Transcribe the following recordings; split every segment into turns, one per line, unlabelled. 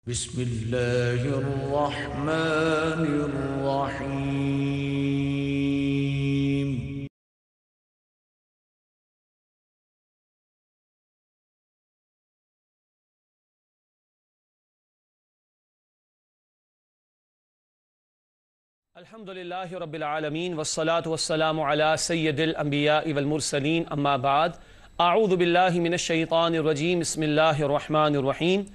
بسم اللہ الرحمن الرحیم۔
الحمدللہ رب العالمین والصلاة والسلام علی سید الانبیاء والمرسلین، اما بعد، اعوذ باللہ من الشیطان الرجیم، بسم اللہ الرحمن الرحیم۔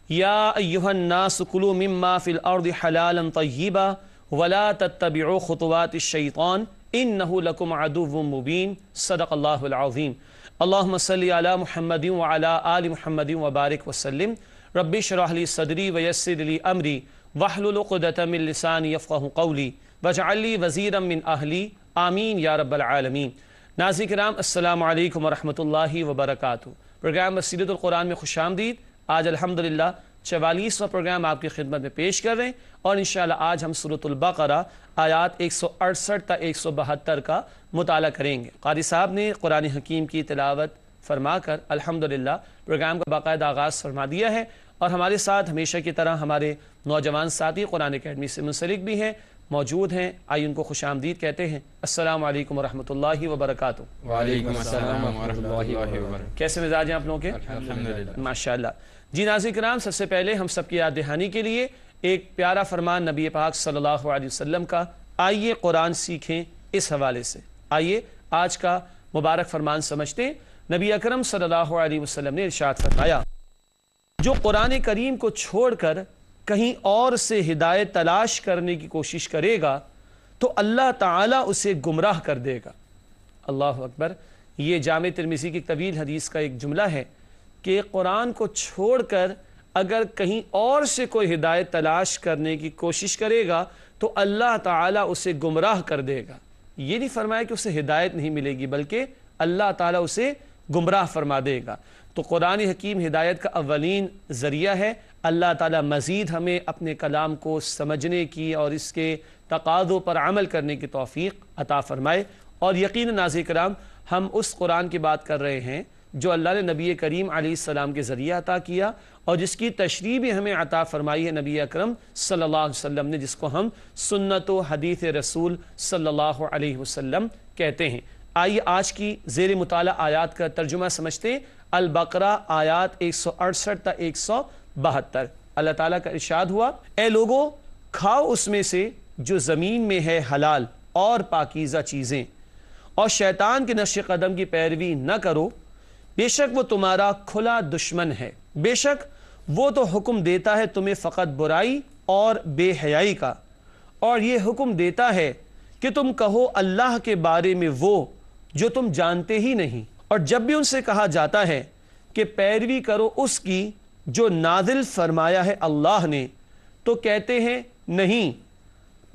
یا ایہا الناس کلوا مما فی الارض حلالا طیبا ولا تتبعوا خطوات الشیطان انہ لکم عدو مبین، صدق اللہ العظیم۔ اللہم صلی علی محمد وعلی آل محمد وبارک وسلم۔ رب اشرح لی صدری ویسر لی امری واحلل عقدۃ من لسانی یفقہوا قولی واجعل لی وزیرا من اہلی آمین یا رب العالمین۔ ناظرین کرام، السلام علیکم ورحمۃ اللہ وبرکاتہ۔ پروگرام بصیرت القرآن میں خوش آمدید۔ آج الحمدللہ 44واں پروگرام آپ کی خدمت میں پیش کر رہے ہیں، اور انشاءاللہ آج ہم سورۃ البقرہ آیات 168 تا 172 کا مطالعہ کریں گے۔ قاری صاحب نے قرآن حکیم کی تلاوت فرما کر الحمدللہ پروگرام کا باقاعدہ آغاز فرما دیا ہے، اور ہمارے ساتھ ہمیشہ کی طرح ہمارے نوجوان ساتھی قرآن اکیڈمی سے منسلک بھی ہیں، موجود ہیں۔ آئیے ان کو خوش آمدید کہتے ہیں۔ السلام علیکم ورحمۃ اللہ وبرکاتہ۔
وعلیکم السلام ورحمۃ اللہ وبرکاتہ۔
کیسے مزاج ہیں آپ لوگوں کے؟
الحمدللہ،
ماشاءاللہ۔ جی ناظرین کرام، سب سے پہلے ہم سب کی یاد دہانی کے لیے ایک پیارا فرمان نبی پاک صلی اللہ علیہ وسلم کا، آئیے قرآن سیکھیں، اس حوالے سے آئیے آج کا مبارک فرمان سمجھتے ہیں۔ نبی اکرم صلی اللہ علیہ وسلم نے ارشاد فرمایا، جو قرآن کریم کو چھوڑ کر کہیں اور سے ہدایت تلاش کرنے کی کوشش کرے گا تو اللہ تعالیٰ اسے گمراہ کر دے گا۔ اللہ اکبر۔ یہ جامع ترمذی کی ایک طویل حدیث کا ایک جملہ ہے کہ قرآن کو چھوڑ کر اگر کہیں اور سے کوئی ہدایت تلاش کرنے کی کوشش کرے گا تو اللہ تعالیٰ اسے گمراہ کر دے گا۔ یہ نہیں فرمایا کہ اسے ہدایت نہیں ملے گی، بلکہ اللہ تعالیٰ اسے گمراہ فرما دے گا۔ تو قرآن حکیم ہدایت کا اولین ذریعہ ہے۔ اللہ تعالیٰ مزید ہمیں اپنے کلام کو سمجھنے کی اور اس کے تقاضوں پر عمل کرنے کی توفیق عطا فرمائے۔ اور یقیناً ناظرین کرام، ہم اس قرآن کی بات کر رہے ہیں جو اللہ نے نبی کریم علیہ السلام کے ذریعہ عطا کیا، اور جس کی تشریح بھی ہمیں عطا فرمائی ہے نبی اکرم صلی اللہ علیہ وسلم نے، جس کو ہم سنت و حدیث رسول صلی اللہ علیہ وسلم کہتے ہیں۔ آئیے آج کی زیر مطالعہ آیات کا ترجمہ سمجھتے ہیں۔ البقرہ آیات 168 تا 172۔ اللہ تعالیٰ کا ارشاد ہوا، اے لوگو، کھاؤ اس میں سے جو زمین میں ہے حلال اور پاکیزہ چیزیں، اور شیطان کے نقش قدم کی پیروی نہ کرو، بے شک وہ تمہارا کھلا دشمن ہے۔ بے شک وہ تو حکم دیتا ہے تمہیں فقط برائی اور بے حیائی کا، اور یہ حکم دیتا ہے کہ تم کہو اللہ کے بارے میں وہ جو تم جانتے ہی نہیں، اور جب بھی ان سے کہا جاتا ہے کہ پیروی کرو اس کی جو نازل فرمایا ہے اللہ نے، تو کہتے ہیں نہیں،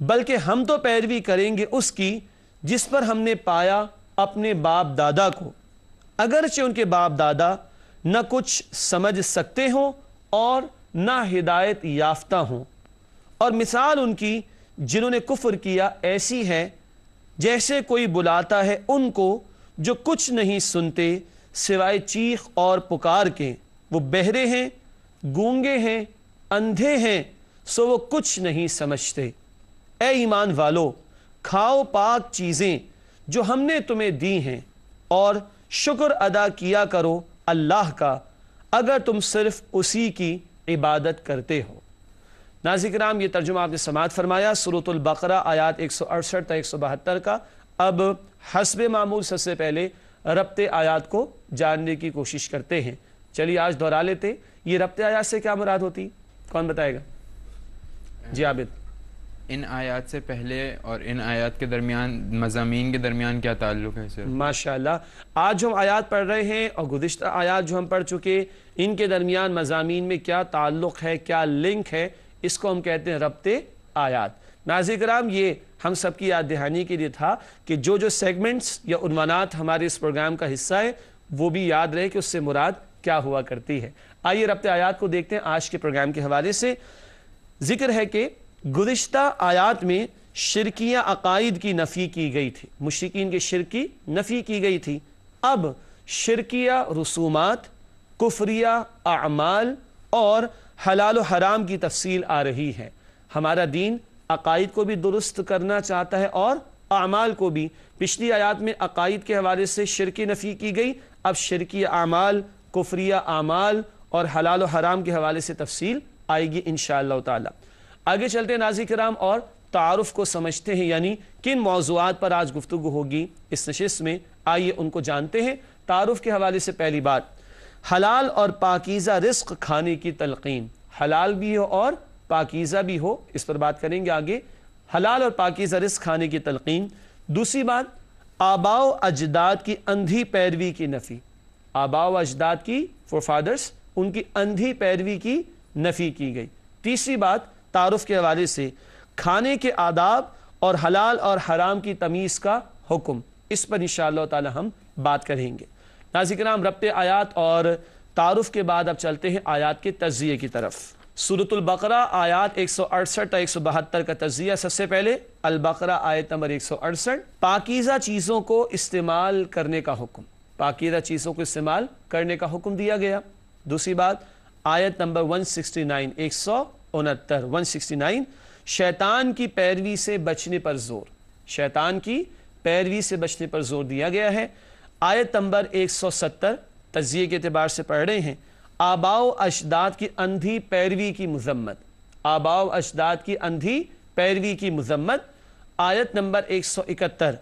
بلکہ ہم تو پیروی کریں گے اس کی جس پر ہم نے پایا اپنے باپ دادا کو، اگرچہ ان کے باپ دادا نہ کچھ سمجھ سکتے ہوں اور نہ ہدایت یافتہ ہوں۔ اور مثال ان کی جنہوں نے کفر کیا ایسی ہے جیسے کوئی بلاتا ہے ان کو جو کچھ نہیں سنتے سوائے چیخ اور پکار کے، وہ بہرے ہیں، گونگے ہیں، اندھے ہیں، سو وہ کچھ نہیں سمجھتے۔ اے ایمان والو، کھاؤ پاک چیزیں جو ہم نے تمہیں دی ہیں، اور شکر ادا کیا کرو اللہ کا اگر تم صرف اسی کی عبادت کرتے ہو۔ ناظرین کرام، یہ ترجمہ آپ نے سماعت فرمایا سورۃ البقرہ آیات 168 تا 172 کا۔ اب حسب معمول سب سے پہلے ربط آیات کو جاننے کی کوشش کرتے ہیں۔ چلیے آج دہرا لیتے، یہ ربط آیات سے کیا مراد ہوتی؟ کون بتائے گا؟ جی عابد۔
ان آیات سے پہلے اور ان آیات کے درمیان، مضامین کے درمیان کیا تعلق ہے سر؟
ماشاءاللہ، آج جو ہم آیات پڑھ رہے ہیں اور گزشتہ آیات جو ہم پڑھ چکے، ان کے درمیان مضامین میں کیا تعلق ہے، کیا لنک ہے، اس کو ہم کہتے ہیں ربط آیات۔ ناظرین کرام، یہ ہم سب کی یاد دہانی کے لیے تھا کہ جو سیگمنٹس یا عنوانات ہمارے اس پروگرام کا حصہ ہے وہ بھی یاد رہے کہ اس سے مراد کیا ہوا کرتی ہے۔ آئیے ربط آیات کو دیکھتے ہیں آج کے پروگرام کے حوالے سے۔ ذکر ہے کہ گزشتہ آیات میں شرکیہ عقائد کی نفی کی گئی تھی، مشرکین کے شرک کی نفی کی گئی تھی۔ اب شرکیہ رسومات، کفریہ اعمال اور حلال و حرام کی تفصیل آ رہی ہے۔ ہمارا دین عقائد کو بھی درست کرنا چاہتا ہے اور اعمال کو بھی۔ پچھلی آیات میں عقائد کے حوالے سے شرکی نفی کی گئی، اب شرکی اعمال، کفریہ اعمال اور حلال و حرام کے حوالے سے تفصیل آئے گی انشاءاللہ تعالی۔ آگے چلتے ہیں ناظرین کرام اور تعارف کو سمجھتے ہیں، یعنی کن موضوعات پر آج گفتگو ہوگی اس نشست میں، آئیے ان کو جانتے ہیں۔ تعارف کے حوالے سے پہلی بات، حلال اور پاکیزہ رزق کھانے کی تلقین، حلال بھی ہو اور پاکیزہ بھی ہو، اس پر بات کریں گے آگے، حلال اور پاکیزہ رزق کھانے کی تلقین۔ دوسری بات، آباء و اجداد کی اندھی پیروی کی نفی، آباء و اجداد کی فورفادرز، ان کی اندھی پیروی کی نفی کی گئی۔ تیسری بات، تعارف کے حوالے سے کھانے کے آداب اور حلال اور حرام کی تمیز کا حکم، اس پر انشاءاللہ تعالی ہم بات کریں گے۔ ناظرین کرام، ربط آیات اور تعارف کے بعد اب چلتے ہیں آیات کے تجزیے کی طرف۔ سورۃ البقرہ آیات 168 تا 172 کا تجزیہ۔ سب سے پہلے البقرہ آیت نمبر 168، پاکیزہ چیزوں کو استعمال کرنے کا حکم، پاکیزہ چیزوں کو استعمال کرنے کا حکم دیا گیا۔ دوسری بات، آیت نمبر 169 169 شیطان کی پیروی سے بچنے پر زور، شیطان کی پیروی سے بچنے پر زور دیا گیا ہے۔ آیت نمبر 170 تجزیے کے اعتبار سے پڑھ رہے ہیں، آباء و اجداد کی اندھی پیروی کی مذمت، آباء و اجداد کی اندھی پیروی کی مذمت۔ آیت نمبر 171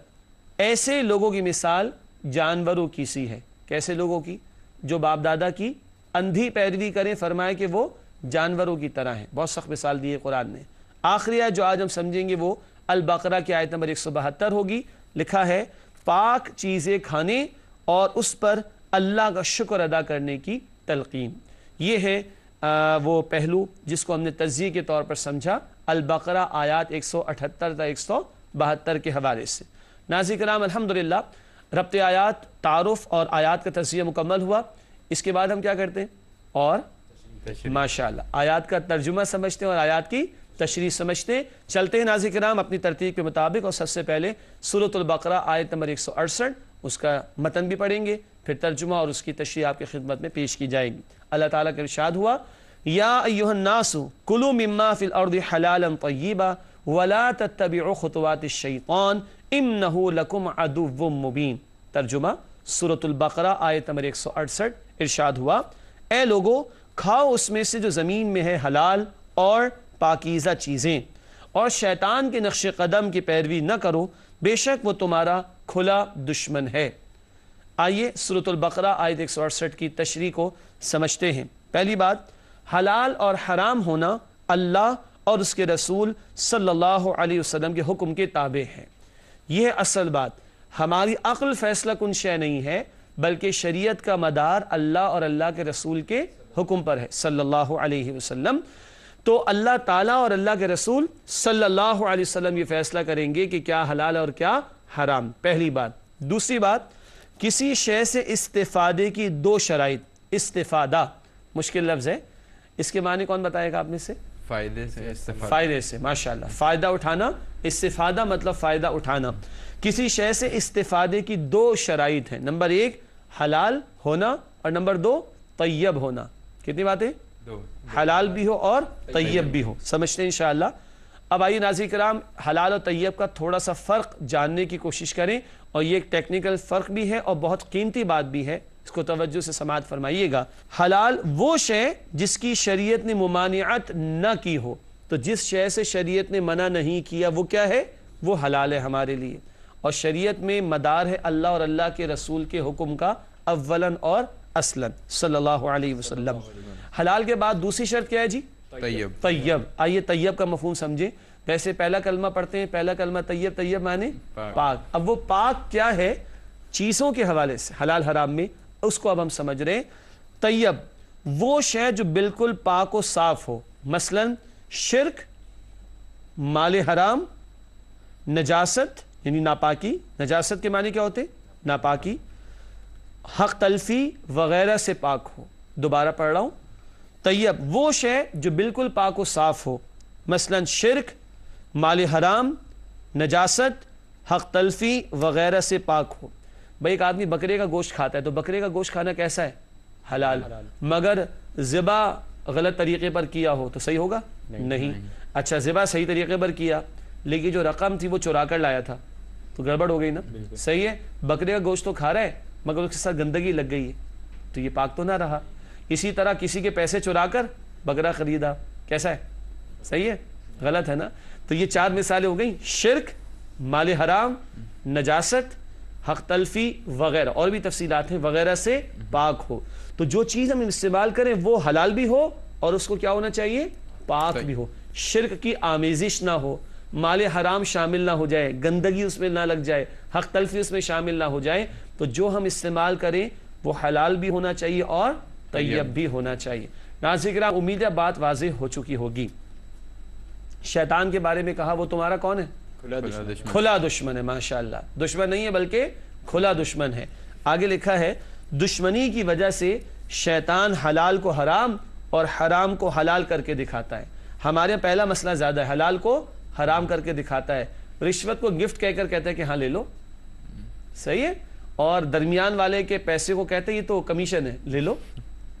ایسے لوگوں کی مثال جانوروں کی سی ہے، کیسے لوگوں کی؟ جو باپ دادا کی اندھی پیروی کریں، فرمایا کہ وہ جانوروں کی طرح ہیں، بہت سخت مثال دی ہے قرآن نے۔ آخری آیت جو آج ہم سمجھیں گے وہ البقرہ کی آیت نمبر 172 ہوگی، لکھا ہے پاک چیزیں کھانے اور اس پر اللہ کا شکر ادا کرنے کی تلقین۔ یہ ہے وہ پہلو جس کو ہم نے تجزیے کے طور پر سمجھا البقرہ آیات 178 تا 172 کے حوالے سے۔ ناظرین کرام، الحمدللہ ربط آیات، تعارف اور آیات کا تجزیہ مکمل ہوا۔ اس کے بعد ہم کیا کرتے ہیں؟ اور ماشاءاللہ آیات کا ترجمہ سمجھتے ہیں اور آیات کی تشریح سمجھتے ہیں۔ چلتے ہیں ناظرین کرام اپنی ترتیب کے مطابق، اور سب سے پہلے سورۃ البقرہ آیت نمبر 168، اس کا متن بھی پڑھیں گے، پھر ترجمہ اور اس کی تشریح آپ کی خدمت میں پیش کی جائے گی۔ اللہ تعالیٰ کا ارشاد ہوا، یا ایھا الناس کلوا مما فی الارض حلالا طیبا ولا تتبعوا خطوات الشیطان انہ لکم عدو مبین۔ ترجمہ، سورۃ البقرہ آیت نمبر 168، ارشاد ہوا، اے لوگو کھاؤ اس میں سے جو زمین میں ہے حلال اور پاکیزہ چیزیں، اور شیطان کے نقش قدم کی پیروی نہ کرو، بے شک وہ تمہارا کھلا دشمن ہے۔ آئیے سورۃ البقرہ آیت 168 کی تشریح کو سمجھتے ہیں۔ پہلی بات، حلال اور حرام ہونا اللہ اور اس کے رسول صلی اللہ علیہ وسلم کے حکم کے تابع ہے۔ یہ اصل بات، ہماری عقل فیصلہ کن شے نہیں ہے، بلکہ شریعت کا مدار اللہ اور اللہ کے رسول کے حکم پر ہے صلی اللہ علیہ وسلم۔ تو اللہ تعالیٰ اور اللہ کے رسول صلی اللہ علیہ وسلم یہ فیصلہ کریں گے کہ کیا حلال اور کیا حرام، پہلی بات۔ دوسری بات، کسی شے سے استفادے کی دو شرائط، استفادہ مشکل لفظ ہے، اس کے معنی کون بتائے گا آپ میں سے؟
فائدے سے استفادہ،
فائدے سے، ماشاءاللہ، فائدہ اٹھانا، استفادہ مطلب فائدہ اٹھانا۔ کسی شے سے استفادے کی دو شرائط ہیں، نمبر 1 حلال ہونا اور نمبر 2 طیب ہونا۔ کتنی باتیں؟
دو،
حلال بھی ہو اور طیب بھی ہو، سمجھتے ہیں انشاءاللہ۔ اب آئیے ناظرین کرام، حلال اور طیب کا تھوڑا سا فرق جاننے کی کوشش کریں، اور یہ ایک ٹیکنیکل فرق بھی ہے اور بہت قیمتی بات بھی ہے، اس کو توجہ سے سماعت فرمائیے گا۔ حلال وہ شے جس کی شریعت نے ممانعت نہ کی ہو، تو جس شے سے شریعت نے منع نہیں کیا وہ کیا ہے؟ وہ حلال ہے ہمارے لیے، اور شریعت میں مدار ہے اللہ اور اللہ کے رسول کے حکم کا اولاً اور اصلاً صلی اللہ علیہ وسلم۔ حلال کے بعد دوسری شرط کیا ہے جی؟
طیب۔
طیب۔ آئیے طیب کا مفہوم سمجھیں۔ ویسے پہلا کلمہ پڑھتے ہیں، پہلا کلمہ طیب، طیب معنی پاک۔ اب وہ پاک کیا ہے چیزوں کے حوالے سے حلال حرام میں، اس کو اب ہم سمجھ رہے ہیں۔ طیب وہ شے جو بالکل پاک و صاف ہو، مثلا شرک، مال حرام، نجاست یعنی ناپاکی، نجاست کے معنی کیا ہوتے ہیں؟ ناپاکی، حق تلفی وغیرہ سے پاک ہو۔ دوبارہ پڑھ رہا ہوں، طیب وہ شے جو بالکل پاک و صاف ہو، مثلا شرک، مال حرام، نجاست، حق تلفی وغیرہ سے پاک ہو۔ بھائی ایک آدمی بکرے کا گوشت کھاتا ہے تو بکرے کا گوشت کھانا کیسا ہے؟ حلال، مگر ذبح غلط طریقے پر کیا ہو تو صحیح ہوگا؟ نہیں۔ اچھا ذبح صحیح طریقے پر کیا لیکن جو رقم تھی وہ چرا کر لایا تھا تو گڑبڑ ہو گئی نا، صحیح ہے؟ بکرے کا گوشت تو کھا رہا ہے مگر اس کے ساتھ گندگی لگ گئی ہے تو یہ پاک تو نہ رہا۔ اسی طرح کسی کے پیسے چرا کر بکرا خریدا، کیسا ہے؟ صحیح ہے؟ غلط ہے نا؟ تو یہ 4 مثالیں ہو گئیں، شرک، مال حرام، نجاست، حق تلفی وغیرہ، اور بھی تفصیلات ہیں، وغیرہ سے پاک ہو۔ تو جو چیز ہم استعمال کریں وہ حلال بھی ہو اور اس کو کیا ہونا چاہیے؟ پاک بھی ہو، شرک کی آمیزش نہ ہو، مال حرام شامل نہ ہو جائے، گندگی اس میں نہ لگ جائے، حق تلفی اس میں شامل نہ ہو جائے۔ تو جو ہم استعمال کریں وہ حلال بھی ہونا چاہیے اور طیب بھی ہونا چاہیے۔ ناظرین کرام، امید ہے بات واضح ہو چکی ہوگی۔ شیطان کے بارے میں کہا وہ تمہارا کون ہے؟ کھلا دشمن ہے۔ ماشاءاللہ، دشمن نہیں ہے بلکہ کھلا دشمن ہے۔ آگے لکھا ہے دشمنی کی وجہ سے شیطان حلال کو حرام اور حرام کو حلال کر کے دکھاتا ہے۔ ہمارے پہلا مسئلہ زیادہ ہے، حلال کو حرام کر کے دکھاتا ہے، رشوت کو گفٹ کہہ کر کہتا ہے کہ ہاں لے لو، صحیح ہے، اور درمیان والے کے پیسے کو کہتے ہیں یہ تو کمیشن ہے، لے لو،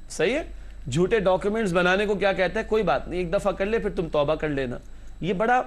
صحیح ہے، جھوٹے ڈاکیومنٹس بنانے کو کیا کہتا ہے؟ کوئی بات نہیں، ایک دفعہ کر لے پھر تم توبہ کر لینا۔ یہ بڑا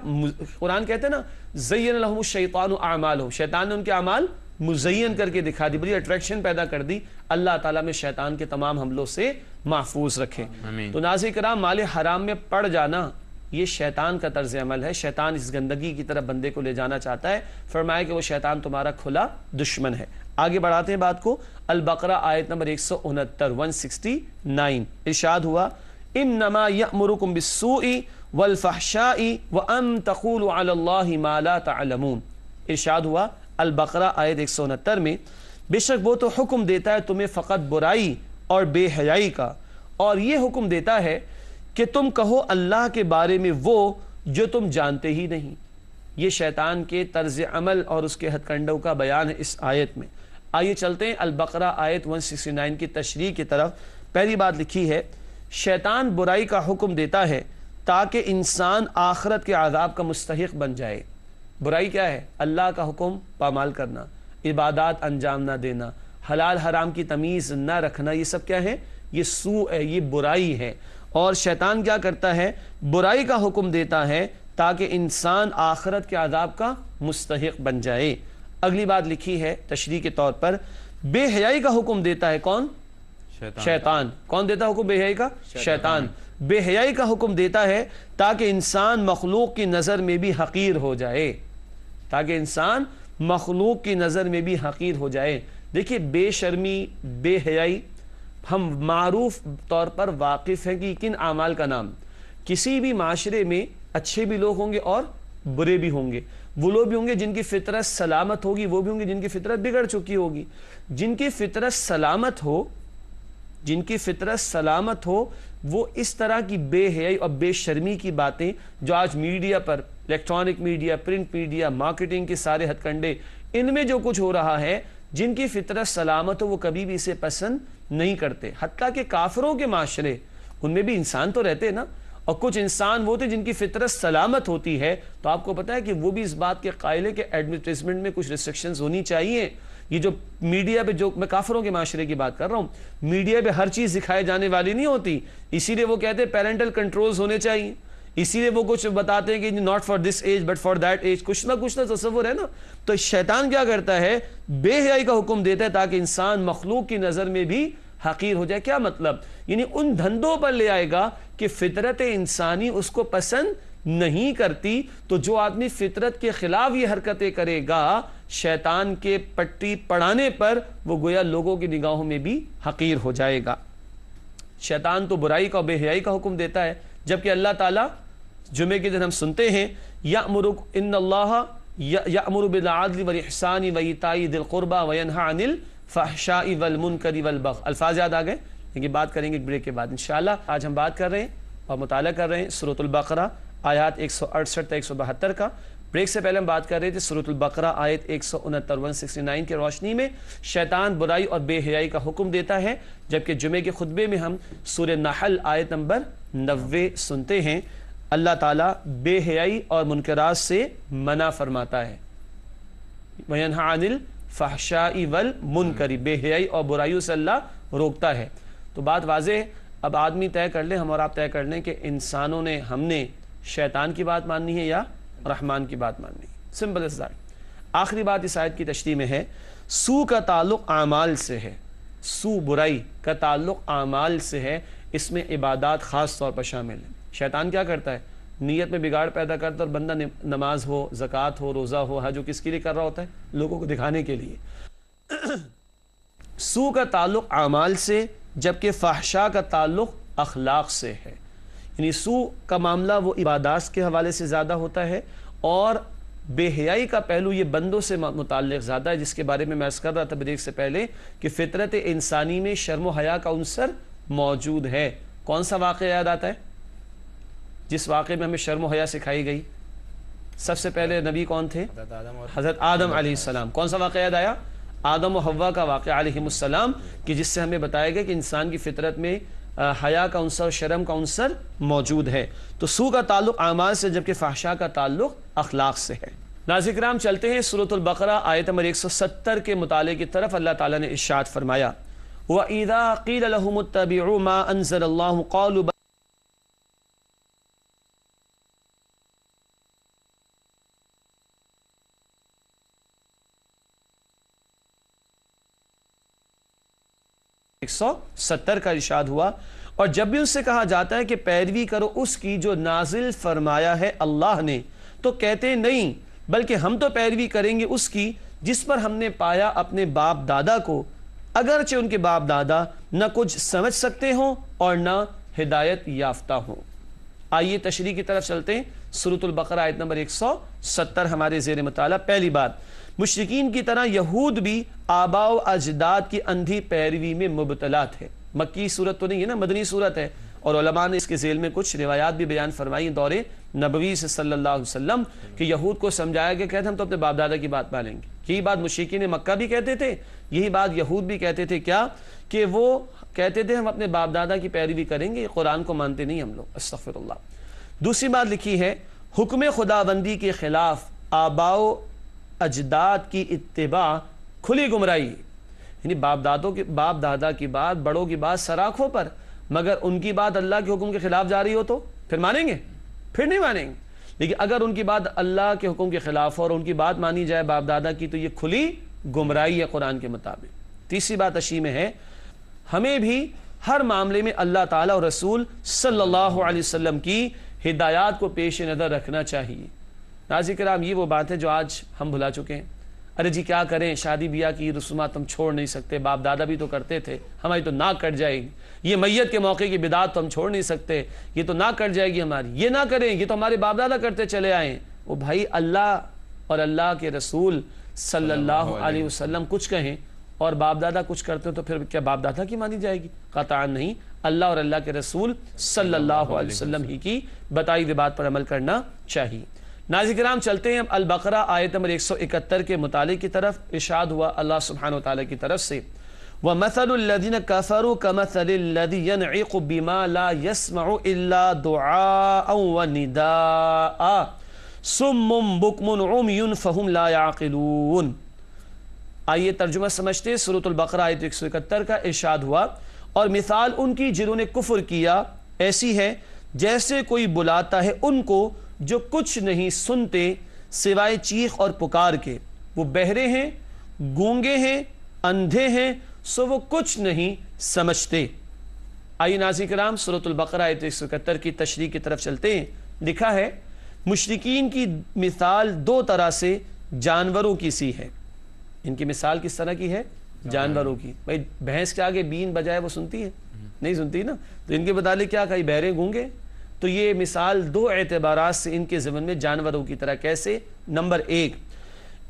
قرآن کہتے ہیں نا زین لہم الشیطان اعمالہم، شیطان نے ان کے اعمال مزین کر کے دکھا دی، بڑی اٹریکشن پیدا کر دی۔ اللہ تعالیٰ میں شیطان کے تمام حملوں سے محفوظ رکھے۔ تو ناظرین کرام، مال حرام میں پڑ جانا یہ شیطان کا طرز عمل ہے، شیطان اس گندگی کی طرف بندے کو لے جانا چاہتا ہے۔ فرمایا کہ وہ شیطان تمہارا کھلا دشمن ہے۔ آگے بڑھاتے ہیں بات کو، البقرہ آیت نمبر 169 169 ارشاد ہوا انما یأمرکم بالسوء والفحشاء وان تقولوا علی اللہ ما لا تعلمون۔ ارشاد ہوا البقرہ آیت 169 میں، بے شک وہ تو حکم دیتا ہے تمہیں فقط برائی اور بے حیائی کا، اور یہ حکم دیتا ہے کہ تم کہو اللہ کے بارے میں وہ جو تم جانتے ہی نہیں۔ یہ شیطان کے طرز عمل اور اس کے ہتھ کنڈوں کا بیان ہے اس آیت میں۔ آئیے چلتے ہیں البقرہ آیت 169 کی تشریح کی طرف۔ پہلی بات لکھی ہے شیطان برائی کا حکم دیتا ہے تاکہ انسان آخرت کے عذاب کا مستحق بن جائے۔ برائی کیا ہے؟ اللہ کا حکم پامال کرنا، عبادات انجام نہ دینا، حلال حرام کی تمیز نہ رکھنا، یہ سب کیا ہے؟ یہ سوء ہے، یہ برائی ہے۔ اور شیطان کیا کرتا ہے؟ برائی کا حکم دیتا ہے تاکہ انسان آخرت کے عذاب کا مستحق بن جائے۔ اگلی بات لکھی ہے تشریح کے طور پر، بے حیائی کا حکم دیتا ہے کون؟ شیطان۔ کون دیتا ہے حکم بے حیائی کا؟ شیطان۔ بے حیائی کا حکم دیتا ہے تاکہ انسان مخلوق کی نظر میں بھی حقیر ہو جائے، تاکہ انسان مخلوق کی نظر میں بھی حقیر ہو جائے۔ دیکھیے بے شرمی، بے حیائی، ہم معروف طور پر واقف ہیں کہ کن اعمال کا نام۔ کسی بھی معاشرے میں اچھے بھی لوگ ہوں گے اور برے بھی ہوں گے، وہ لوگ بھی ہوں گے جن کی فطرت سلامت ہوگی، وہ بھی ہوں گے جن کی فطرت بگڑ چکی ہوگی۔ جن کی فطرت سلامت ہو، جن کی فطرت سلامت ہو، وہ اس طرح کی بے حیائی اور بے شرمی کی باتیں جو آج میڈیا پر، electronic media, print media, marketing کے سارے ہتھ کنڈے، ان میں جو کچھ ہو رہا ہے، جن کی فطرت سلامت ہو وہ کبھی بھی اسے پسند نہیں کرتے۔ حتیٰ کہ کافروں کے معاشرے، ان میں بھی انسان تو رہتے نا، اور کچھ انسان وہ ہوتے جن کی فطرت سلامت ہوتی ہے، تو آپ کو پتا ہے کہ وہ بھی اس بات کے قائل ہے کہ ایڈورٹائزمنٹ میں کچھ ریسٹرکشنز ہونی چاہیے۔ یہ جو میڈیا پہ، جو میں کافروں کے معاشرے کی بات کر رہا ہوں، میڈیا پہ ہر چیز دکھائے جانے والی نہیں ہوتی، اسی لیے وہ کہتے ہیں پیرنٹل کنٹرولز ہونے چاہیے، اسی لیے وہ کچھ بتاتے ہیں کہ not for this age but for that age, کچھ نہ تصور ہے نا۔ تو شیطان کیا کرتا ہے؟ بے حیائی کا حکم دیتا ہے تاکہ انسان مخلوق کی نظر میں بھی حقیر ہو جائے۔ کیا مطلب؟ یعنی ان دھندوں پر لے آئے گا کہ فطرت انسانی اس کو پسند نہیں کرتی، تو جو آدمی فطرت کے خلاف یہ حرکتیں کرے گا، شیطان کے پٹی پڑھانے پر وہ گویا لوگوں کی نگاہوں میں بھی حقیر ہو جائے گا۔ شیطان تو برائی کا، بے حیائی کا حکم دیتا ہے، جبکہ اللہ تعالیٰ جمعے کے دن ہم سنتے ہیں ان اللہ یأمر بالعدل والاحسان وایتاء ذی القربى وینہی عن الفحشاء والمنکر والبغی۔ الفاظ یاد آ گئے؟ یہ بات کریں گے بریک کے بعد انشاءاللہ۔ آج ہم بات کر رہے ہیں اور مطالعہ کر رہے ہیں سورۃ البقرہ آیات 168 تا 172 کا۔ بریک سے پہلے ہم بات کر رہے تھے سورۃ البقرہ آیت 169 169 کی روشنی میں شیطان برائی اور بے حیائی کا حکم دیتا ہے، جبکہ جمعے کے خطبے میں ہم سورہ نحل آیت نمبر 90 سنتے ہیں۔ اللہ تعالیٰ بے حیائی اور منکرات سے منع فرماتا ہے، وَيَنْهَى عَنِ الْفَحْشَاءِ وَالْمُنْكَرِ، بے حیائی اور برائیوں سے اللہ روکتا ہے۔ تو بات واضح ہے، اب آدمی طے کر لے، ہم اور آپ طے کر لیں کہ انسانوں نے، ہم نے شیطان کی بات ماننی ہے یا رحمان کی بات ماننی ہے. Simple is that. آخری بات اس آیت کی تشریح میں ہے، سو کا تعلق اعمال سے ہے. سو برائی کا تعلق اعمال سے ہے، اس میں عبادات خاص طور پر شامل ہے. شیطان کیا کرتا ہے؟ نیت میں بگاڑ پیدا کرتا ہے، اور بندہ نماز ہو، زکوٰۃ ہو، روزہ ہو، حج ہو، کس کے لیے کر رہا ہوتا ہے؟ لوگوں کو دکھانے کے لیے. سو کا تعلق اعمال سے، جبکہ فحشاء کا تعلق اخلاق سے ہے. یعنی سو کا معاملہ وہ عبادات کے حوالے سے زیادہ ہوتا ہے، اور بے حیائی کا پہلو یہ بندوں سے متعلق زیادہ ہے، جس کے بارے میں عرض کر رہا تھا بریک سے پہلے کہ فطرت انسانی میں شرم و حیا کا عنصر موجود ہے. کون سا واقعہ یاد آتا ہے جس واقعے میں ہمیں شرم و حیا سکھائی گئی؟ سب سے پہلے نبی کون تھے؟ حضرت آدم علیہ السلام. کون سا واقعہ یاد آیا؟ آدم و حوا کا واقعہ علیہ السلام، کہ جس سے ہمیں بتایا گیا کہ انسان کی فطرت میں حیا کا عنصر، شرم کا عنصر موجود ہے. تو سو کا تعلق اعمال سے، جبکہ فحشاء کا تعلق اخلاق سے ہے. ناظرین کرام، چلتے ہیں سورۃ البقرہ آیت نمبر 170 کے مطالعے کی طرف. اللہ تعالیٰ نے ارشاد فرمایا، وَإِذَا قِيلَ لَهُمُ اتَّبِعُوا مَا أَنزَلَ اللَّهُ قَالُوا ستر کا ارشاد ہوا، اور جب بھی ان سے کہا جاتا ہے کہ پیروی کرو اس کی جو نازل فرمایا ہے اللہ نے، تو کہتے نہیں، بلکہ ہم تو پیروی کریں گے اس کی جس پر ہم نے پایا اپنے باپ دادا کو، اگرچہ ان کے باپ دادا نہ کچھ سمجھ سکتے ہوں اور نہ ہدایت یافتہ ہوں. آئیے تشریح کی طرف چلتے ہیں. سورۃ البقرہ آیت نمبر 170 ہمارے زیر مطالعہ. پہلی بات، مشرکین کی طرح یہود بھی آباء و اجداد کی اندھی پیروی میں مبتلا تھے. مکی صورت تو نہیں ہے نا، مدنی صورت ہے، اور علماء نے اس کے ذیل میں کچھ روایات بھی بیان فرمائی دور نبوی سے صلی اللہ علیہ وسلم، کہ یہود کو سمجھایا گیا، کہتے ہم تو اپنے باپ دادا کی بات مانیں گے. یہی بات مشرکین مکہ بھی کہتے تھے، یہی بات یہود بھی کہتے تھے. کیا کہ وہ کہتے تھے ہم اپنے باپ دادا کی پیروی کریں گے، قرآن کو مانتے نہیں ہم لوگ. استغفر اللہ. دوسری بات لکھی ہے، حکم خداوندی کے خلاف آباء و اجداد کی اتباع کھلی گمراہی. یعنی باپ دادا کی بات، بڑوں کی بات سراخوں پر، مگر ان کی بات اللہ کے حکم کے خلاف جا رہی ہو تو پھر مانیں گے؟ پھر نہیں مانیں گے. لیکن اگر ان کی بات اللہ کے حکم کے خلاف ہو اور ان کی بات مانی جائے باپ دادا کی، تو یہ کھلی گمراہی ہے قرآن کے مطابق. تیسری بات اشی میں ہے، ہمیں بھی ہر معاملے میں اللہ تعالیٰ اور رسول صلی اللہ علیہ وسلم کی ہدایات کو پیش نظر رکھنا چاہیے. ناظرین کرام، یہ وہ بات ہے جو آج ہم بھلا چکے ہیں. ارے جی کیا کریں، شادی بیاہ کی رسومات ہم چھوڑ نہیں سکتے، باپ دادا بھی تو کرتے تھے، ہماری تو ناک کٹ جائے گی. یہ میت کے موقع کی بدعات تو ہم چھوڑ نہیں سکتے، یہ تو ناک کٹ جائے گی ہماری. یہ نہ کریں، یہ تو ہمارے باپ دادا کرتے چلے آئے. وہ بھائی، اللہ اور اللہ کے رسول صلی اللہ علیہ وسلم کچھ کہیں اور باپ دادا کچھ کرتے ہو، تو پھر کیا باپ دادا کی مانی جائے گی؟ قطعاً نہیں. اللہ اور اللہ کے رسول صلی اللہ علیہ وسلم ہی کی بتائی ہوئی بات پر عمل کرنا چاہیے. ناظرین کرام، چلتے ہیں البقرہ آیت نمبر 171 کے مطالعے کی طرف. ارشاد ہوا اللہ سبحانہ وتعالی کی طرف سے، وَمَثَلُ الَّذِينَ كَفَرُوا كَمَثَلِ الَّذِي يَنْعِقُ بِمَا لَا يَسْمَعُ إِلَّا دُعَاءً وَنِدَاءً صُمٌّ بُكْمٌ عُمْيٌ فَهُمْ لَا يَعْقِلُونَ. آئیے ترجمہ سمجھتے. سورۃ البقرہ آیت 171 کا ارشاد ہوا، اور مثال ان کی جنہوں نے کفر کیا ایسی ہے جیسے کوئی بلاتا ہے ان کو جو کچھ نہیں سنتے سوائے چیخ اور پکار کے. وہ بہرے ہیں، گونگے ہیں، اندھے ہیں، سو وہ کچھ نہیں سمجھتے. آئیے ناظرین کرام، سورۃ البقرہ آیت 171 کی تشریح کی طرف چلتے ہیں. لکھا ہے، مشرکین کی مثال دو طرح سے جانوروں کی سی ہے. ان کی مثال کس طرح کی ہے؟ جانوروں کی. بھائی بھینس کے آگے بین بجائے وہ سنتی ہے؟ نہیں سنتی نا. تو ان کے متعلق کیا کہا؟ بہرے گونگے. تو یہ مثال دو اعتبارات سے ان کے ضمن میں جانوروں کی طرح. کیسے؟ نمبر 1،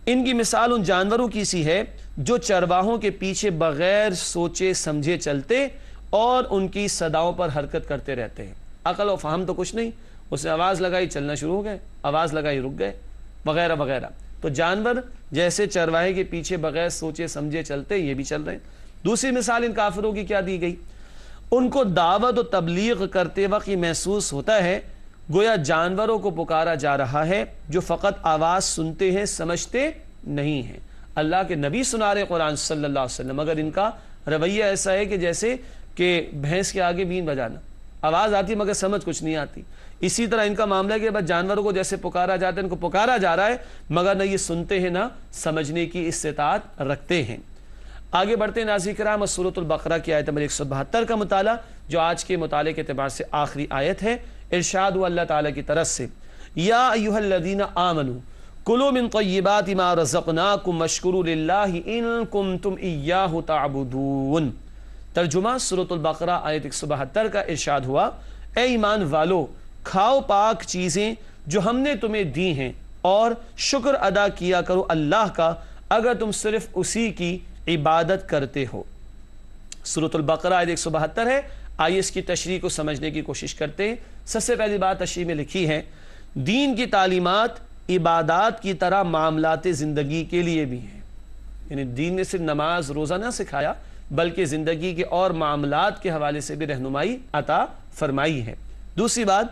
ان کی مثال ان جانوروں کی سی ہے جو چرواہوں کے پیچھے بغیر سوچے سمجھے چلتے اور ان کی صداؤں پر حرکت کرتے رہتے ہیں. عقل و فہم تو کچھ نہیں، اس نے آواز لگائی چلنا شروع ہو گئے، آواز لگائی رک گئے، وغیرہ وغیرہ. تو جانور جیسے چرواہے کے پیچھے بغیر سوچے سمجھے چلتے، یہ بھی چل رہے ہیں. دوسری مثال ان کافروں کی کیا دی گئی؟ ان کو دعوت و تبلیغ کرتے وقت یہ محسوس ہوتا ہے گویا جانوروں کو پکارا جا رہا ہے جو فقط آواز سنتے ہیں، سمجھتے نہیں ہیں. اللہ کے نبی سنا رہے قرآن صلی اللہ علیہ وسلم، مگر ان کا رویہ ایسا ہے کہ جیسے کہ بھینس کے آگے بین بجانا، آواز آتی مگر سمجھ کچھ نہیں آتی۔ اسی طرح ان کا معاملہ ہے کہ بس جانوروں کو جیسے پکارا جاتا ہے، ان کو پکارا جا رہا ہے مگر نہ یہ سنتے ہیں نہ سمجھنے کی استطاعت رکھتے ہیں۔ آگے بڑھتے ہیں ناظرین کرام، سورۃ البقرہ کی آیت نمبر 172 کا مطالعہ، جو آج کے مطالعے کے اعتبار سے آخری آیت ہے۔ ارشاد ہوا اللہ تعالیٰ کی طرف سے، یا ایھا الذین آمنوا کلوا من طیبات ما رزقناکم واشکروا للہ ان کنتم ایاہ تعبدون۔ ترجمہ سورۃ البقرہ آیت 172 کا ارشاد ہوا، اے ایمان والو کھاؤ پاک چیزیں جو ہم نے تمہیں دی ہیں اور شکر ادا کیا کرو اللہ کا اگر تم صرف اسی کی عبادت کرتے ہو۔ سورۃ البقرہ آیت 172 ہے۔ آئیے اس کی تشریح کو سمجھنے کی کوشش کرتے ہیں۔ سب سے پہلی بات تشریح میں لکھی ہے، دین کی تعلیمات عبادات کی طرح معاملات زندگی کے لیے بھی ہیں، یعنی دین نے صرف نماز روزہ نہ سکھایا بلکہ زندگی کے اور معاملات کے حوالے سے بھی رہنمائی عطا فرمائی ہے۔ دوسری بات،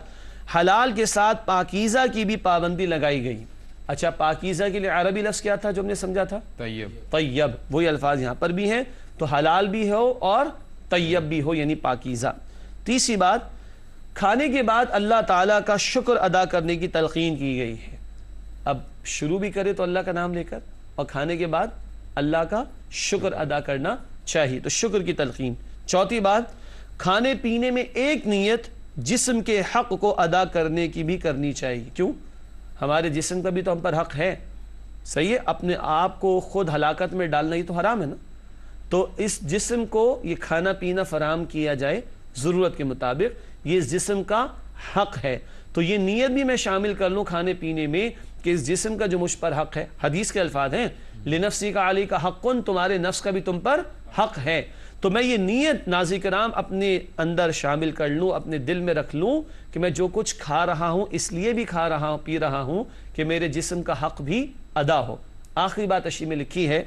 حلال کے ساتھ پاکیزہ کی بھی پابندی لگائی گئی۔ اچھا، پاکیزہ کے لیے عربی لفظ کیا تھا جو ہم نے سمجھا تھا؟
طیب۔
طیب، وہی الفاظ یہاں پر بھی ہیں، تو حلال بھی ہو اور طیب بھی ہو، یعنی پاکیزہ۔ تیسری بات، کھانے کے بعد اللہ تعالیٰ کا شکر ادا کرنے کی تلقین کی گئی ہے۔ اب شروع بھی کرے تو اللہ کا نام لے کر، اور کھانے کے بعد اللہ کا شکر ادا کرنا چاہیے، تو شکر کی تلقین۔ چوتھی بات، کھانے پینے میں ایک نیت جسم کے حق کو ادا کرنے کی بھی کرنی چاہیے۔ کیوں؟ ہمارے جسم کا بھی تو ہم پر حق ہے، صحیح ہے؟ اپنے آپ کو خود ہلاکت میں ڈالنا ہی تو حرام ہے نا، تو اس جسم کو یہ کھانا پینا فراہم کیا جائے ضرورت کے مطابق، یہ اس جسم کا حق ہے، تو یہ نیت بھی میں شامل کر لوں کھانے پینے میں کہ اس جسم کا جو مجھ پر حق ہے۔ حدیث کے الفاظ ہیں، لنفسی کا علی کا حق، تمہارے نفس کا بھی تم پر حق ہے، تو میں یہ نیت ناظرین کرام اپنے اندر شامل کر لوں، اپنے دل میں رکھ لوں کہ میں جو کچھ کھا رہا ہوں اس لیے بھی کھا رہا ہوں، پی رہا ہوں کہ میرے جسم کا حق بھی ادا ہو۔ آخری بات تشریح میں لکھی ہے،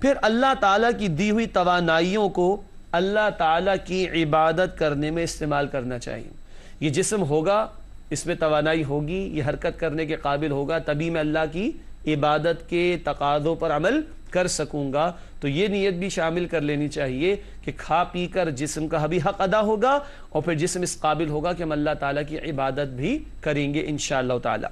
پھر اللہ تعالیٰ کی دی ہوئی توانائیوں کو اللہ تعالیٰ کی عبادت کرنے میں استعمال کرنا چاہیے۔ یہ جسم ہوگا، اس میں توانائی ہوگی، یہ حرکت کرنے کے قابل ہوگا، تبھی میں اللہ کی عبادت کے تقاضوں پر عمل کر سکوں گا، تو یہ نیت بھی شامل کر لینی چاہیے کہ کھا پی کر جسم کا بھی حق ادا ہوگا اور پھر جسم اس قابل ہوگا کہ ہم اللہ تعالیٰ کی عبادت بھی کریں گے انشاءاللہ تعالی۔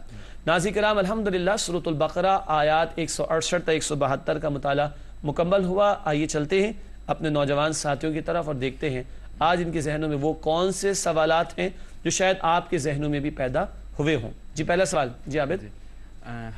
ناظرین کرام، الحمدللہ سورۃ البقرہ آیات 168 تا 172 کا مطالعہ مکمل ہوا۔ آئیے چلتے ہیں اپنے نوجوان ساتھیوں کی طرف اور دیکھتے ہیں آج ان کے ذہنوں میں وہ کون سے سوالات ہیں جو شاید آپ کے ذہنوں میں بھی پیدا ہوئے ہوں۔ جی پہلا سوال، جی عابد۔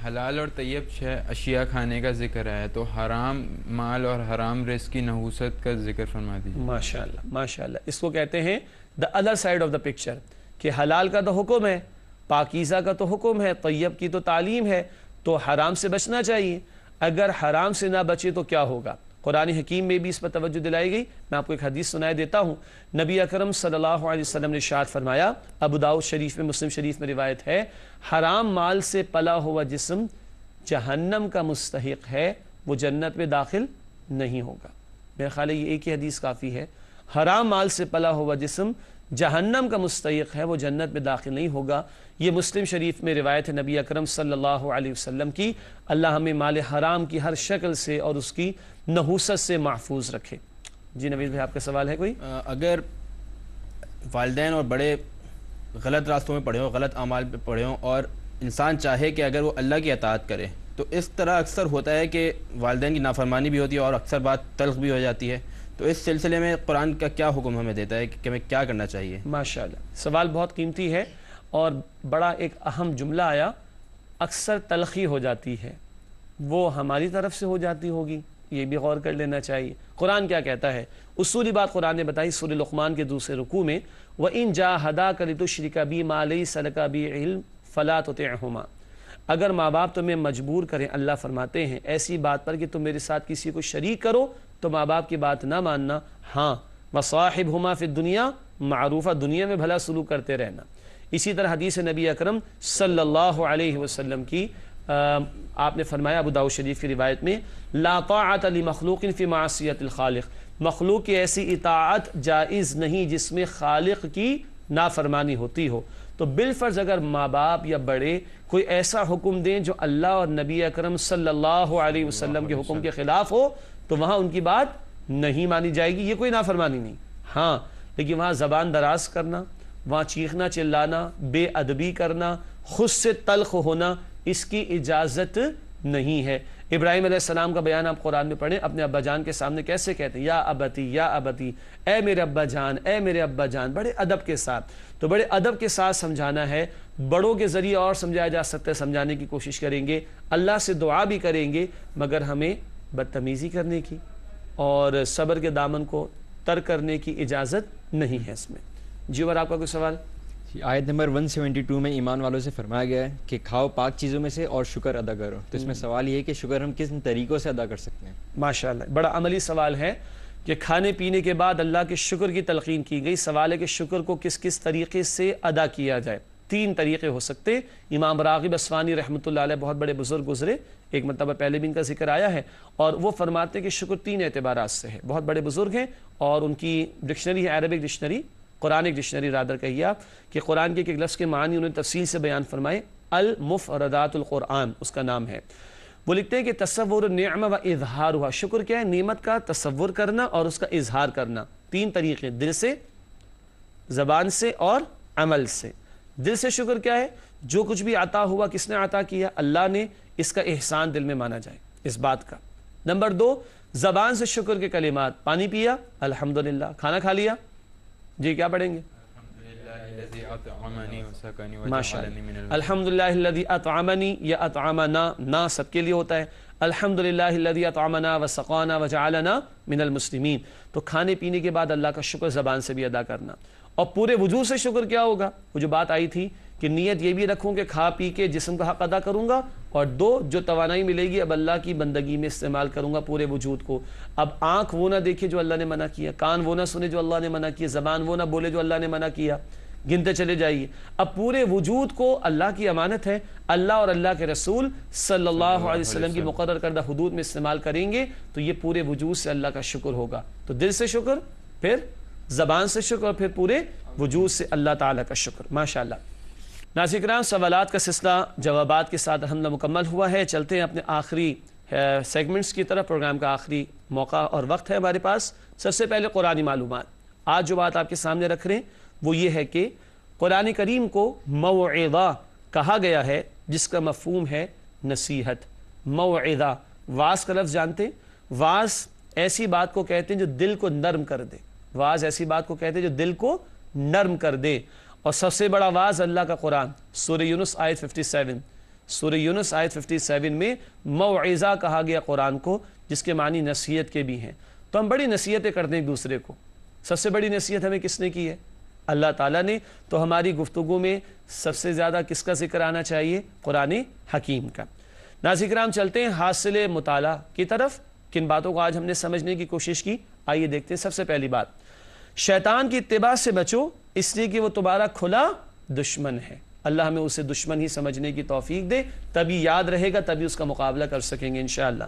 حلال اور طیب اشیاء کھانے کا ذکر ہے، تو حرام مال اور حرام رزق کی نحوست کا ذکر فرما دیجیے۔
ماشاءاللہ ماشاءاللہ، اس کو کہتے ہیں the other side of the picture, کہ حلال کا تو حکم ہے، پاکیزہ کا تو حکم ہے، طیب کی تو تعلیم ہے، تو حرام سے بچنا چاہیے۔ اگر حرام سے نہ بچے تو کیا ہوگا؟ قرآن حکیم میں بھی اس پر توجہ دلائی گئی۔ میں آپ کو ایک حدیث سنائے دیتا ہوں۔ نبی اکرم صلی اللہ علیہ وسلم نے ارشاد فرمایا، ابو داؤد شریف میں، مسلم شریف میں روایت ہے، حرام مال سے پلا ہوا جسم جہنم کا مستحق ہے، وہ جنت میں داخل نہیں ہوگا۔ میرے خیال ہے یہ ایک ہی حدیث کافی ہے۔ حرام مال سے پلا ہوا جسم جہنم کا مستحق ہے، وہ جنت میں داخل نہیں ہوگا۔ یہ مسلم شریف میں روایت ہے نبی اکرم صلی اللہ علیہ وسلم کی۔ اللہ ہمیں مال حرام کی ہر شکل سے اور اس کی نحوست سے محفوظ رکھے۔ جی نوید بھائی، آپ کا سوال ہے کوئی؟
اگر والدین اور بڑے غلط راستوں میں پڑے ہوں، غلط اعمال پہ پڑے ہوں، اور انسان چاہے کہ اگر وہ اللہ کی اطاعت کرے، تو اس طرح اکثر ہوتا ہے کہ والدین کی نافرمانی بھی ہوتی ہے اور اکثر بات تلخ بھی ہو جاتی ہے، تو اس سلسلے میں قرآن کا کیا حکم ہمیں دیتا ہے کہ ہمیں کیا کرنا چاہیے؟
ماشاءاللہ، سوال بہت قیمتی ہے اور بڑا ایک اہم جملہ آیا، اکثر تلخی ہو جاتی ہے، وہ ہماری طرف سے ہو جاتی ہوگی، یہ بھی غور کر لینا چاہیے۔ قرآن کیا کہتا ہے؟ اصولی بات قرآن نے بتائی سورہ لقمان کے دوسرے رکوع میں، وَإِن جَاهَدَاكَ لِتُشْرِكَ بِي مَا لَيْسَ لَكَ بِهِ عِلْمٌ فَلَا تُطِعْهُمَا۔ اگر ماں باپ تمہیں مجبور کریں، اللہ فرماتے ہیں ایسی بات پر کہ تم میرے ساتھ کسی کو شریک کرو، تو ماں باپ کی بات نہ ماننا۔ ہاں، وَصَاحِبْهُمَا فِي الدُّنْيَا معروفہ، دنیا میں بھلا سلوک کرتے رہنا۔ اسی طرح حدیث نبی اکرم صلی اللہ علیہ وسلم کی آپ نے فرمایا ابو داؤد شریف کی روایت میں، لا طاعت لمخلوق فی معصیت الخالق، مخلوق کی ایسی اطاعت جائز نہیں جس میں خالق کی نافرمانی ہوتی ہو۔ تو بالفرض اگر ماں باپ یا بڑے کوئی ایسا حکم دیں جو اللہ اور نبی اکرم صلی اللہ علیہ وسلم کے حکم کے خلاف ہو، تو وہاں ان کی بات نہیں مانی جائے گی، یہ کوئی نافرمانی نہیں۔ ہاں، لیکن وہاں زبان دراز کرنا، وہاں چیخنا چلانا، بے ادبی کرنا، خود سے تلخ ہونا، اس کی اجازت نہیں ہے۔ ابراہیم علیہ السلام کا بیان آپ قرآن میں پڑھیں، اپنے ابا جان کے سامنے کیسے کہتے ہیں، یا ابتی یا ابتی، اے میرے ابا جان، اے میرے ابا جان، بڑے ادب کے ساتھ۔ تو بڑے ادب کے ساتھ سمجھانا ہے، بڑوں کے ذریعے اور سمجھایا جا سکتا ہے، سمجھانے کی کوشش کریں گے، اللہ سے دعا بھی کریں گے، مگر ہمیں بدتمیزی کرنے کی اور صبر کے دامن کو ترک کرنے کی اجازت نہیں ہے اس میں۔ جی اور آپ کا کوئی سوال؟
آیت نمبر 172 میں ایمان والوں سے فرمایا گیا ہے کہ کھاؤ پاک چیزوں میں سے اور شکر ادا کرو، تو اس میں سوال یہ ہے کہ شکر ہم کس طریقوں سے ادا کر سکتے ہیں؟
ماشاءاللہ، بڑا عملی سوال ہے کہ کھانے پینے کے بعد اللہ کے شکر کی تلقین کی گئی۔ سوال ہے کہ شکر کو کس کس طریقے سے ادا کیا جائے۔ 3 طریقے ہو سکتے۔ امام راغب اصفہانی رحمۃ اللہ علیہ بہت بڑے بزرگ گزرے، ایک مرتبہ پہلے بھی ان کا ذکر آیا ہے، اور وہ فرماتے ہیں کہ شکر 3 اعتبارات سے ہے۔ بہت بڑے بزرگ ہیں اور ان کی ڈکشنری ہے، Arabic dictionary, Quranic dictionary rather کہیے آپ، کہ قرآن کے ایک لفظ کے معنی انہوں نے تفصیل سے بیان فرمائے۔ المفردات القرآن اس کا نام ہے۔ وہ لکھتے ہیں کہ تصور النعمہ و اظہار ہوا، شکر کیا ہے؟ نعمت کا تصور کرنا اور اس کا اظہار کرنا۔ 3 طریقے، دل سے، زبان سے اور عمل سے۔ دل سے شکر کیا ہے؟ جو کچھ بھی عطا ہوا کس نے عطا کیا؟ اللہ نے، اس کا احسان دل میں مانا جائے اس بات کا۔ نمبر 2، زبان سے شکر کے کلمات، پانی پیا الحمدللہ، کھانا کھا لیا، جی کیا پڑھیں گے؟ ماشاءاللہ، الحمدللہ الذی اطعمنی، یا اطعمنا، نا سب کے لیے ہوتا ہے، الحمدللہ الذی اطعمنا وسقانا وجعلنا من المسلمین۔ تو کھانے پینے کے بعد اللہ کا شکر زبان سے بھی ادا کرنا۔ اور پورے وجود سے شکر کیا ہوگا؟ وہ جو بات آئی تھی کہ نیت یہ بھی رکھوں کہ کھا پی کے جسم کا حق ادا کروں گا، اور 2، جو توانائی ملے گی اب اللہ کی بندگی میں استعمال کروں گا پورے وجود کو۔ اب آنکھ وہ نہ دیکھے جو اللہ نے منع کیا، کان وہ نہ سنے جو اللہ نے منع کیا، زبان وہ نہ بولے جو اللہ نے منع کیا، گنتے چلے جائیے۔ اب پورے وجود کو اللہ کی امانت ہے، اللہ اور اللہ کے رسول صلی اللہ علیہ وسلم کی مقرر کردہ حدود میں استعمال کریں گے تو یہ پورے وجود سے اللہ کا شکر ہوگا۔ تو دل سے شکر، پھر زبان سے شکر، اور پھر پورے وجود سے اللہ تعالیٰ کا شکر۔ ماشاءاللہ۔ ناظرین کرام، سوالات کا سلسلہ جوابات کے ساتھ الحمدللہ مکمل ہوا ہے۔ چلتے ہیں اپنے آخری سیگمنٹس کی طرف۔ پروگرام کا آخری موقع اور وقت ہے ہمارے پاس۔ سب سے پہلے قرآنی معلومات۔ آج جو بات آپ کے سامنے رکھ رہے ہیں وہ یہ ہے کہ قرآن کریم کو موعظہ کہا گیا ہے، جس کا مفہوم ہے نصیحت۔ موعظہ، واعظ کا لفظ جانتے ہیں؟ واعظ ایسی بات کو کہتے ہیں جو دل کو نرم کر دے۔ واعظ ایسی بات کو کہتے ہیں جو دل کو نرم کر دے، اور سب سے بڑا واعظ اللہ کا قرآن۔ سورہ یونس آیت 57، سورہ یونس آیت 57 میں موعظہ کہا گیا قرآن کو، جس کے معنی نصیحت کے بھی ہیں۔ تو ہم بڑی نصیحتیں کرتے ہیں ایک دوسرے کو۔ سب سے بڑی نصیحت ہمیں کس نے کی ہے؟ اللہ تعالیٰ نے۔ تو ہماری گفتگو میں سب سے زیادہ کس کا ذکر آنا چاہیے؟ قرآن حکیم کا۔ ناظرین کرام، چلتے ہیں حاصل مطالعہ کی طرف۔ کن باتوں کو آج ہم نے سمجھنے کی کوشش کی، آئیے دیکھتے ہیں۔ سب سے پہلی بات، شیطان کی اتباع سے بچو، اس لیے کہ وہ تمہارا کھلا دشمن ہے۔ اللہ ہمیں اسے دشمن ہی سمجھنے کی توفیق دے، تبھی یاد رہے گا، تبھی اس کا مقابلہ کر سکیں گے انشاءاللہ۔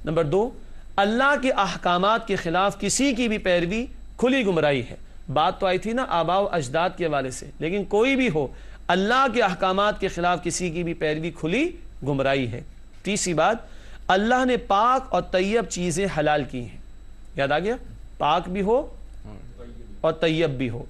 نمبر 2، اللہ کے احکامات کے خلاف کسی کی بھی پیروی کھلی گمراہی ہے۔ بات تو آئی تھی نا آباء و اجداد کے حوالے سے، لیکن کوئی بھی ہو، اللہ کے احکامات کے خلاف کسی کی بھی پیروی کھلی گمراہی ہے۔ تیسری بات، اللہ نے پاک اور طیب چیزیں حلال کی ہیں۔ یاد آ گیا؟ پاک بھی ہو اور طیب بھی ہو،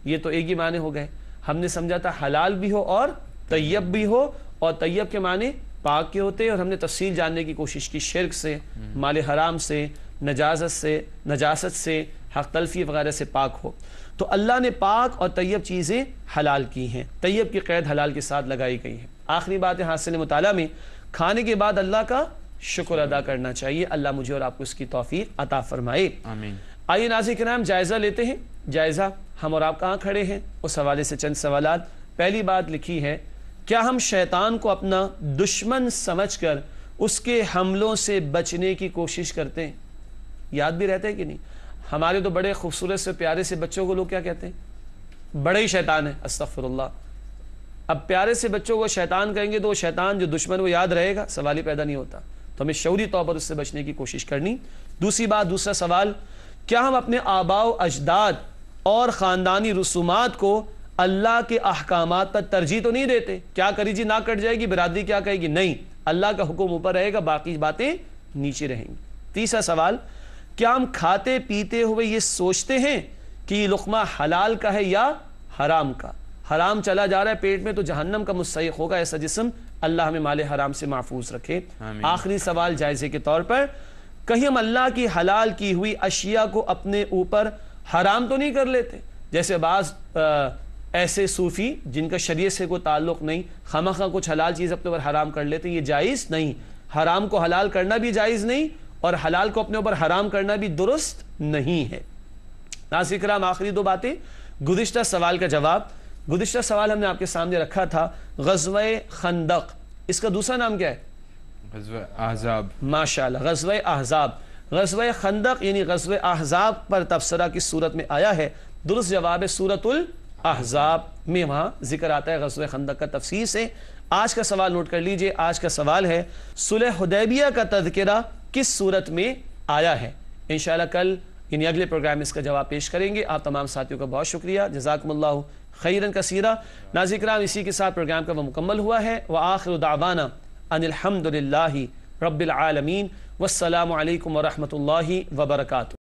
یہ تو ایک ہی معنی ہو گئے۔ ہم نے سمجھا تھا حلال بھی ہو اور طیب بھی ہو، اور طیب کے معنی پاک کے ہوتے ہیں، اور ہم نے تفصیل جاننے کی کوشش کی، شرک سے، مال حرام سے، نجاست سے، حق تلفی وغیرہ سے پاک ہو۔ تو اللہ نے پاک اور طیب چیزیں حلال کی ہیں، طیب کی قید حلال کے ساتھ لگائی گئی ہے۔ آخری بات ہے حاصل مطالعہ میں، کھانے کے بعد اللہ کا شکر ادا کرنا چاہیے۔ اللہ مجھے اور آپ کو اس کی توفیق عطا فرمائے، آمین۔ آئیے ناظرین کرام، جائزہ لیتے ہیں۔ جائزہ، ہم اور آپ کہاں کھڑے ہیں، اس حوالے سے چند سوالات۔ پہلی بات لکھی ہے، کیا ہم شیطان کو اپنا دشمن سمجھ کر اس کے حملوں سے بچنے کی کوشش کرتے ہیں؟ یاد بھی رہتا ہے کہ نہیں؟ ہمارے تو بڑے خوبصورت سے پیارے سے بچوں کو لوگ کیا کہتے ہیں؟ بڑے ہی شیطان ہے، استغفر اللہ۔ اب پیارے سے بچوں کو شیطان کہیں گے تو وہ شیطان جو دشمن وہ یاد رہے گا؟ سوال ہی پیدا نہیں ہوتا۔ تو ہمیں شعوری طور پر اس سے بچنے کی کوشش کرنی۔ دوسری بات، دوسرا سوال، کیا ہم اپنے آباء و اجداد اور خاندانی رسومات کو اللہ کے احکامات پر ترجیح تو نہیں دیتے؟ کیا کری جی، نہ کٹ جائے گی، برادری کیا کہے گی؟ نہیں، اللہ کا حکم اوپر رہے گا، باقی باتیں نیچے رہیں گی۔ تیسرا سوال، کیا ہم کھاتے پیتے ہوئے یہ سوچتے ہیں کہ یہ لقمہ حلال کا ہے یا حرام کا. حرام چلا جا رہا ہے پیٹ میں تو جہنم کا مستحق ہوگا ایسا جسم. اللہ ہمیں مال حرام سے محفوظ رکھے. آخری سوال جائزے کے طور پر, کہیں ہم اللہ کی حلال کی ہوئی اشیاء کو اپنے اوپر حرام تو نہیں کر لیتے؟ جیسے بعض ایسے صوفی جن کا شریعت سے کوئی تعلق نہیں خواہ کچھ حلال چیز اپنے اوپر حرام کر لیتے, یہ جائز نہیں. حرام کو حلال کرنا بھی جائز نہیں اور حلال کو اپنے اوپر حرام کرنا بھی درست نہیں ہے. ناظرین کرام, آخری دو باتیں. گزشتہ سوال کا جواب. گزشتہ سوال ہم نے آپ کے سامنے رکھا تھا غزوہ خندق, اس کا دوسرا نام کیا ہے؟
غزوہ احزاب.
ماشاءاللہ, غزوہ احزاب. غزوہ خندق یعنی غزوہ احزاب پر تبصرہ کس صورت میں آیا ہے؟ درست جواب ہے سورۃ الاحزاب میں, وہاں ذکر آتا ہے غزوہ خندق کا تفصیل سے. آج کا سوال نوٹ کر لیجئے. آج کا سوال ہے صلح حدیبیہ کا تذکرہ کس صورت میں آیا ہے؟ انشاءاللہ کل یعنی اگلے پروگرام میں اس کا جواب پیش کریں گے. آپ تمام ساتھیوں کا بہت شکریہ. جزاکم اللہ خیرن کثیرہ. ناظرین کرام, اسی کے ساتھ پروگرام کا وہ مکمل ہوا ہے. وآخر دعوانا ان الحمد للہ رب العالمین. والسلام علیکم ورحمۃ اللہ وبرکاتہ.